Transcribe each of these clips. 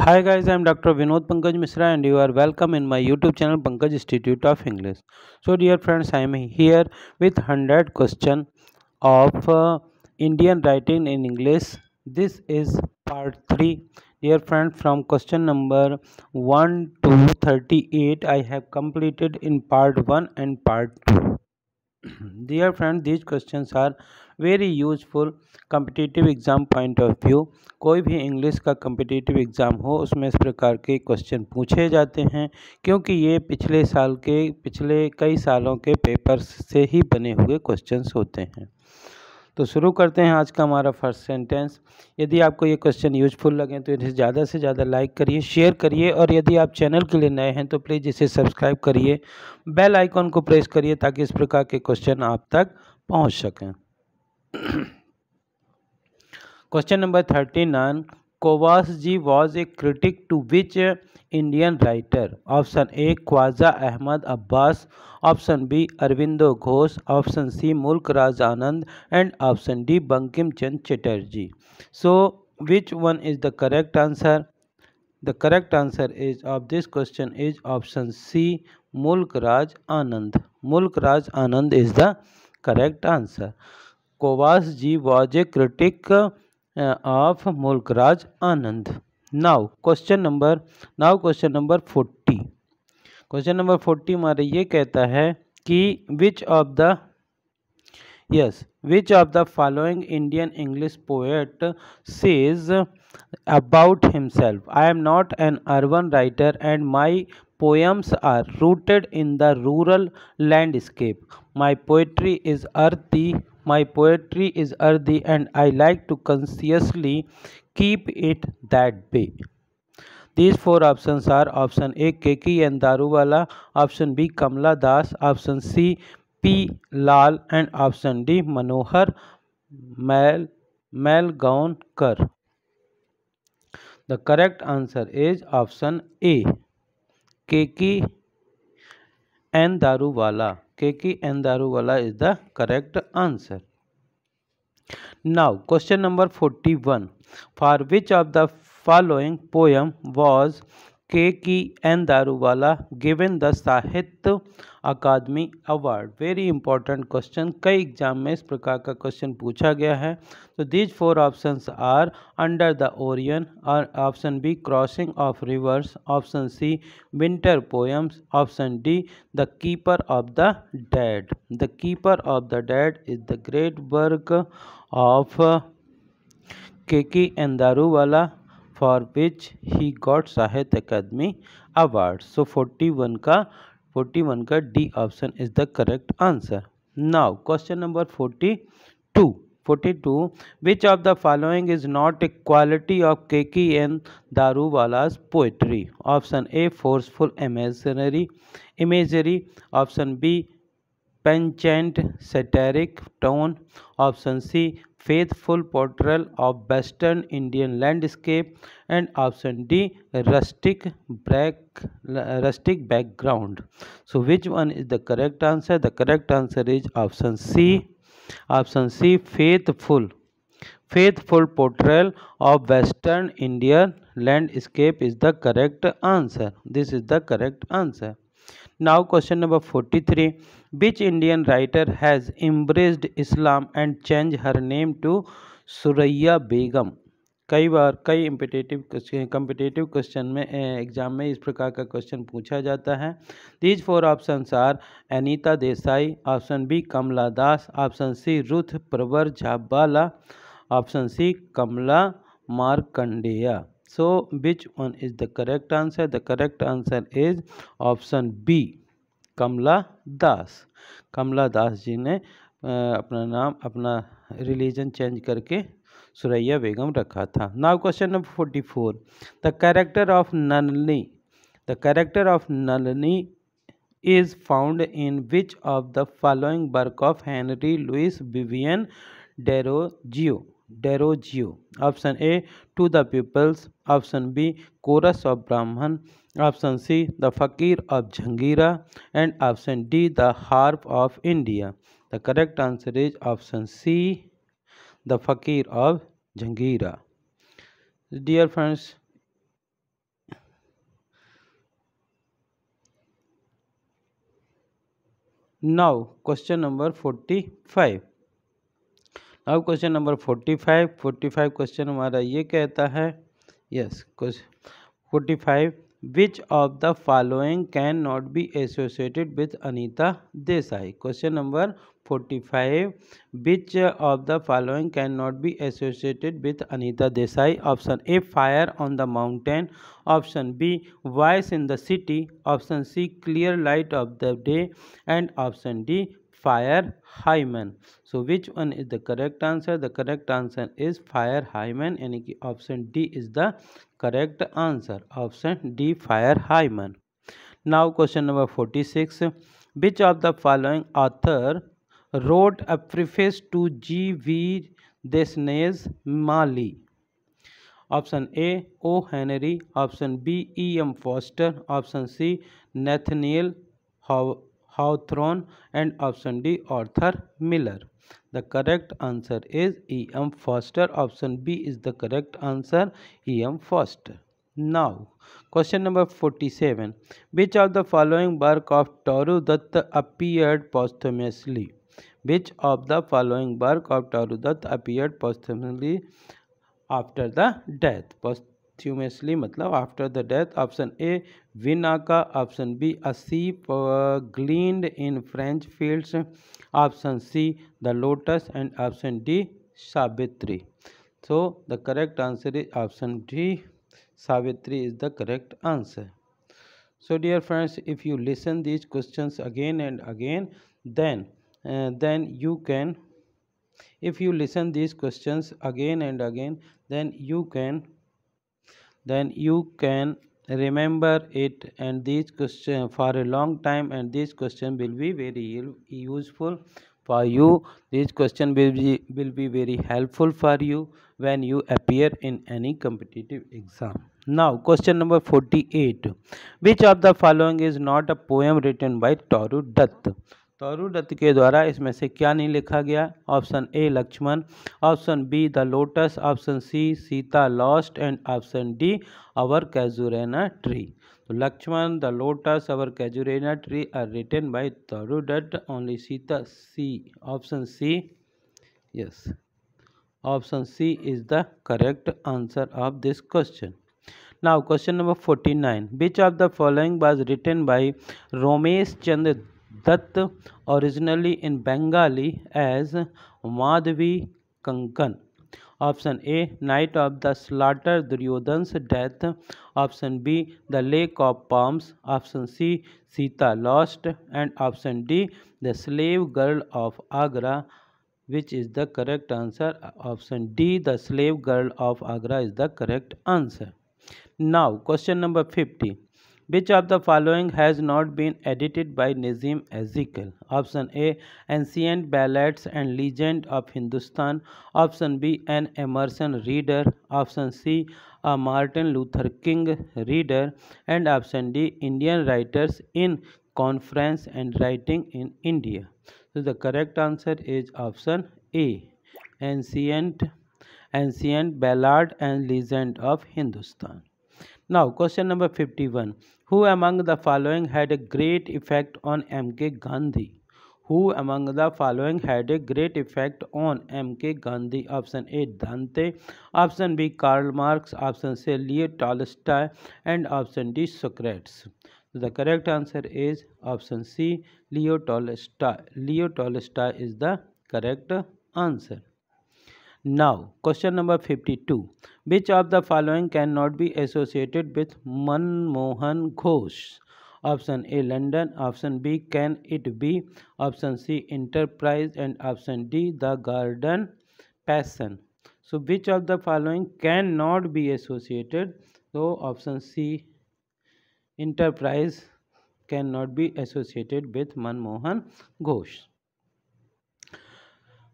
Hi guys, I am Dr. Vinod Pankaj Misra and you are welcome in my YouTube channel Pankaj Institute of English. So dear friends, I am here with 100 question of Indian writing in English. This is part 3. Dear friend, from question number 1 to 38 I have completed in part 1 and part 2. Dear friend, these questions are very useful competitive exam point of view. कोई भी English का competitive exam हो उसमें इस प्रकार के question पूछे जाते हैं क्योंकि ये पिछले कई सालों के पेपर्स से ही बने हुए क्वेश्चंस होते हैं. तो शुरू करते हैं आज का हमारा फर्स्ट सेंटेंस. यदि आपको ये क्वेश्चन यूजफुल लगे तो इसे ज़्यादा से ज़्यादा लाइक करिए, शेयर करिए और यदि आप चैनल के लिए नए हैं तो प्लीज़ इसे सब्सक्राइब करिए, बेल आइकॉन को प्रेस करिए ताकि इस प्रकार के क्वेश्चन आप तक पहुंच सकें. Question number 39. कोवास जी was a critic to which Indian writer? Option A Khwaja Ahmad Abbas, option B Aurobindo Ghosh, option C Mulk Raj Anand and option D Bankim Chandra Chatterjee. So which one is the correct answer? The correct answer is of this question is option C, Mulk Raj Anand. Mulk Raj Anand is the correct answer. Kovas ji was a critic of Mulk Raj Anand. Now question number 40. Question number 40 हमारे ये कहता है कि which of the following Indian English poet says about himself, I am not an urban writer and my poems are rooted in the rural landscape. My poetry is earthy and I like to consciously keep it that way. These four options are option A Keki and Daruwala, option B Kamla Das, option C P Lal and option D Manohar Malgaunkar. The correct answer is option A Keki and Daruwala. Keki and Daruwala is the correct answer. Now question number 41. For which of the following poem was Keki and Daruwala given the Sahitya Akademi Award? Very important question. कई exam में इस प्रकार का question पूछा गया है. तो these four options are Under the Orion, or option B Crossing of Rivers, option C Winter Poems, option D The Keeper of the Dead. The Keeper of the Dead is the great work of Keki and Daruwala for which he got Sahitya Akademi Award. So 41 का D option is the correct answer. Now question number 42. Which of the following is not a quality of Keki and Daruwala's poetry? Option A forceful imagery, option B penchant satiric tone, option C faithful portrayal of western Indian landscape and option D rustic background. So which one is the correct answer? The correct answer is option C faithful portrayal of western Indian landscape is the correct answer. This is the correct answer. Now question number 43. Which Indian writer has embraced Islam and changed her name to Suraya Begum? कई बार कई competitive question में exam में इस प्रकार का question पूछा जाता है. These four options are Anita Desai, option B Kamala Das, option C Ruth Prawer Jhabvala, option C Kamala Markandaya. So which one is the correct answer? The correct answer is option B कमला दास. कमला दास जी ने अपना रिलीजन चेंज करके सुरैया बेगम रखा था. Now question number 44. The character of Nalini is found in which of the following work of Henry Louis Vivian Desrosiers? Option A To the Pupils, option B Chorus of Brahman, option C The Fakir of Jhangira and option D The Harp of India. The correct answer is option C The Fakir of Jhangira. Dear friends, Now question number 45. Now question number 45 question हमारा ये कहता है, yes 45, which of the following can not be associated with Anita Desai? Question number 45, which of the following cannot be associated with Anita Desai? Option A, fire on the mountain. Option B, voice in the city. Option C, clear light of the day. And option D, fire hymen. So which one is the correct answer? The correct answer is fire hymen, यानी कि option D is the correct answer. Option D, fire hymen. Now question number 46. Which of the following author wrote a preface to G.V. Desnay's Mali? Option A, O. Henry. Option B, E.M. Foster. Option C, Nathaniel Hawthorne. And option D, Arthur Miller. The correct answer is E.M. Foster. Option B is the correct answer, E.M. Foster. Now, question number 47. Which of the following work of Toru Dutt appeared posthumously? Which of the following work of Toru Dutt appeared posthumously after the death? Posthumously मतलब after the death. Option A, Vinaka. Option B, a sheep gleaned in French fields. Option C, the lotus. And option D, Savitri. So the correct answer is option D, Savitri is the correct answer. So dear friends, if you listen these questions again and again, then you can, if you listen these questions again and again, then you can remember it, and these questions for a long time, and this question will be very useful for you. This question will be very helpful for you when you appear in any competitive exam. Now question number 48. Which of the following is not a poem written by Toru Dutt? तोरू दत्त के द्वारा इसमें से क्या नहीं लिखा गया? Option A, Lakshman. Option B, the lotus. Option C, Sita lost. And option D, our casuarina tree. तो Lakshman, the lotus, our casuarina tree are written by Toru Dutt. Only Sita, C. Option C, yes, option C is the correct answer of this question. Now question number 49. Which of the following was written by Romesh Chandra Dutt originally in Bengali as Madhvi Kankan? Option A, Night of the Slaughter, Duryodhan's death. Option B, The Lake of Palms. Option C, Sita Lost. And option D, The Slave Girl of Agra. Which is the correct answer? Option D, the slave girl of Agra is the correct answer. Now question number 50. Which of the following has not been edited by Nazim Ezekiel? Option A, Ancient Ballads and Legend of Hindustan. Option B, an Emerson reader. Option C, a Martin Luther King reader. And option D, Indian writers in conference and writing in India. So the correct answer is option A, ancient ballad and legend of Hindustan. Now question number 51. Who among the following had a great effect on M.K. Gandhi? Who among the following had a great effect on M.K. Gandhi? Option A, Dante. Option B, Karl Marx. Option C, Leo Tolstoy. And option D, Socrates. So the correct answer is option C, Leo Tolstoy. Leo Tolstoy is the correct answer. Now, question number 52. Which of the following cannot be associated with Manmohan Ghosh? Option A, London. Option B, can it be? Option C, Enterprise. And option D, the Garden Passion. So which of the following cannot be associated? So option C, Enterprise cannot be associated with Manmohan Ghosh.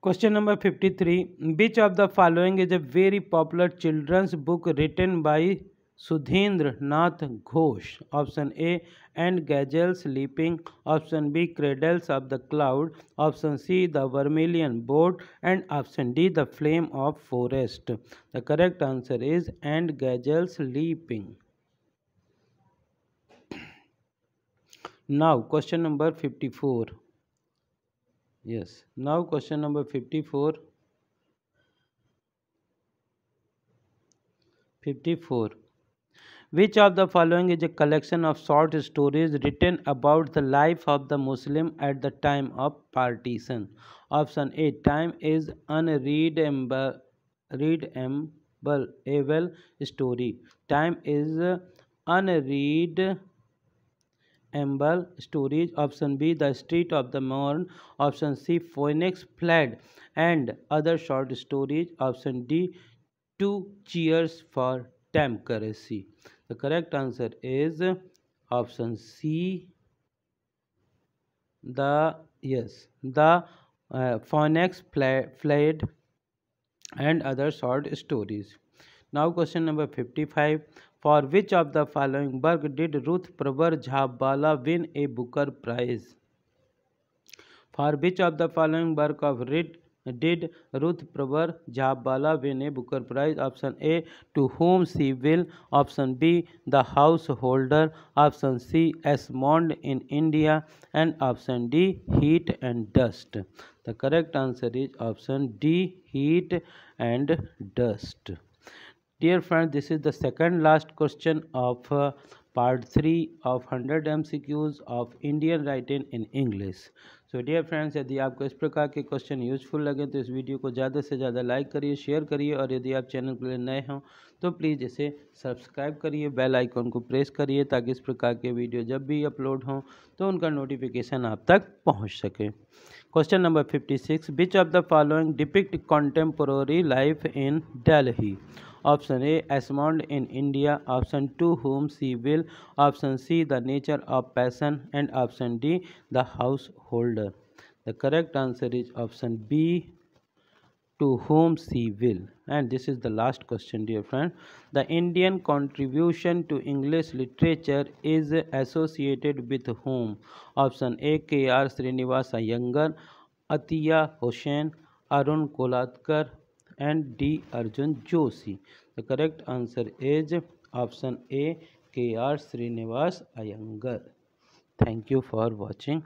Question number 53. Which of the following is a very popular children's book written by Sudhendra Nath Ghosh? Option A, And Gazelles Leaping. Option B, Cradles of the Cloud. Option C, The Vermilion Boat. And option D, The Flame of Forest. The correct answer is And Gazelles Leaping. Now question number 54. Yes. Now question number 54. 54. Which of the following is a collection of short stories written about the life of the Muslim at the time of partition? Option A. Time is unreadable readable story. Time is unreadable stories. Option B. The Street of the Morn. Option C. Phoenix Fled and other short stories. Option D. Two Cheers for Democracy. The correct answer is option C. The Phoenix Fled and other short stories. Now question number 55. For which of the following work did Ruth Pravar Jhabvala win a Booker Prize? For which of the following work of Reed did Ruth Pravar Jhabvala win a Booker Prize? Option A. To Whom She Will. Option B. The Householder. Option C. Esmond in India. And option D. Heat and Dust. The correct answer is option D. Heat and Dust. Dear friends, this is the second last question of part 3 of 100 MCQs of Indian writing in English. So dear friends, यदि आपको इस प्रकार के question useful लगे तो इस video को ज़्यादा से ज़्यादा लाइक करिए, शेयर करिए और यदि आप चैनल के लिए नए हों तो प्लीज़ इसे सब्सक्राइब करिए, बेल आइकन को प्रेस करिए ताकि इस प्रकार के वीडियो जब भी अपलोड हों तो उनका नोटिफिकेशन आप तक पहुँच सके. Question number 56. Which of the following depict contemporary life in Delhi? Option A. Esmond in India. Option 2. Whom She Will. Option C. The Nature of Passion. And option D. The Householder. The correct answer is option B. To Whom She Will. And this is the last question, dear friend. The Indian contribution to English literature is associated with whom? Option A. K.R. Srinivas Iyengar, Atiya Hussain, Arun Kolatkar, and D. Arjun Joshi. The correct answer is option A. K.R. Srinivas Iyengar. Thank you for watching.